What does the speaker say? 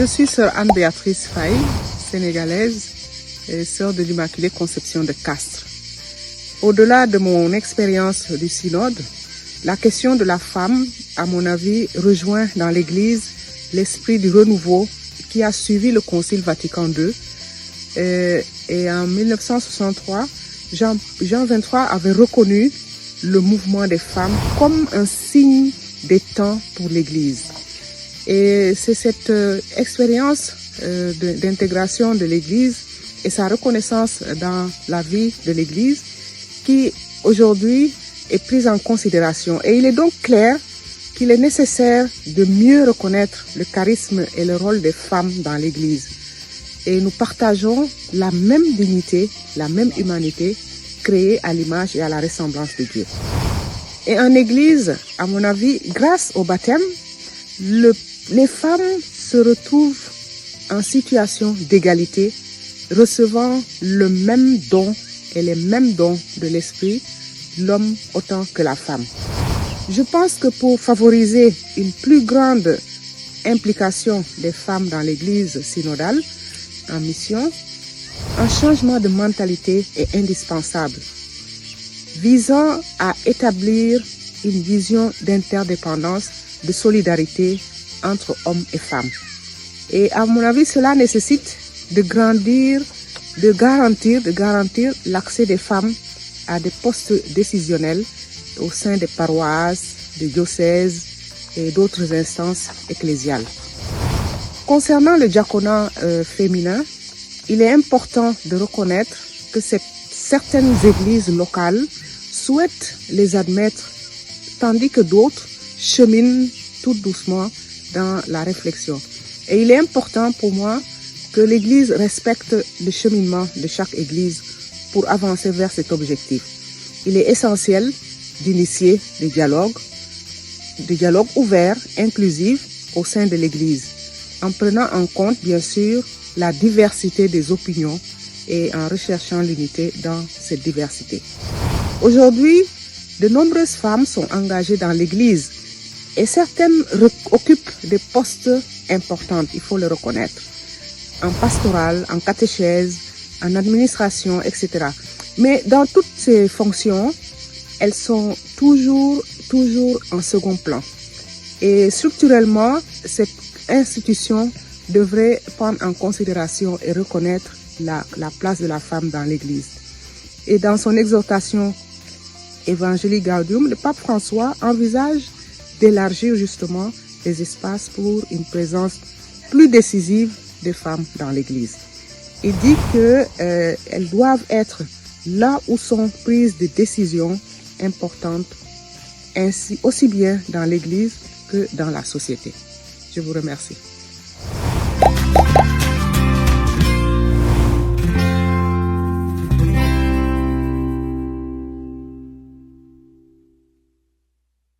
Je suis sœur Anne-Béatrice Faye, sénégalaise et sœur de l'Immaculée Conception de Castres. Au-delà de mon expérience du synode, la question de la femme, à mon avis, rejoint dans l'Église l'esprit du renouveau qui a suivi le Concile Vatican II. Et en 1963, Jean XXIII avait reconnu le mouvement des femmes comme un signe des temps pour l'Église. Et c'est cette expérience d'intégration de l'Église et sa reconnaissance dans la vie de l'Église qui aujourd'hui est prise en considération. Et il est donc clair qu'il est nécessaire de mieux reconnaître le charisme et le rôle des femmes dans l'Église. Et nous partageons la même dignité, la même humanité, créée à l'image et à la ressemblance de Dieu. Et en Église, à mon avis, grâce au baptême, les femmes se retrouvent en situation d'égalité, recevant le même don et les mêmes dons de l'esprit, l'homme autant que la femme. Je pense que pour favoriser une plus grande implication des femmes dans l'Église synodale en mission, un changement de mentalité est indispensable, visant à établir une vision d'interdépendance, de solidarité entre hommes et femmes. Et à mon avis, cela nécessite de garantir l'accès des femmes à des postes décisionnels au sein des paroisses, des diocèses et d'autres instances ecclésiales. Concernant le diaconat féminin, il est important de reconnaître que certaines églises locales souhaitent les admettre, tandis que d'autres cheminent tout doucement dans la réflexion. Et il est important pour moi que l'Église respecte le cheminement de chaque Église pour avancer vers cet objectif. Il est essentiel d'initier des dialogues ouverts, inclusifs au sein de l'Église, en prenant en compte bien sûr la diversité des opinions et en recherchant l'unité dans cette diversité. Aujourd'hui, de nombreuses femmes sont engagées dans l'Église et certaines occupent des postes importants, il faut le reconnaître, en pastoral, en catéchèse, en administration, etc. Mais dans toutes ces fonctions, elles sont toujours en second plan. Et structurellement, cette institution devrait prendre en considération et reconnaître la place de la femme dans l'Église. Et dans son exhortation Evangelii Gaudium, le pape François envisage d'élargir justement les espaces pour une présence plus décisive des femmes dans l'Église. Il dit qu'elles doivent être là où sont prises des décisions importantes, ainsi aussi bien dans l'Église que dans la société. Je vous remercie.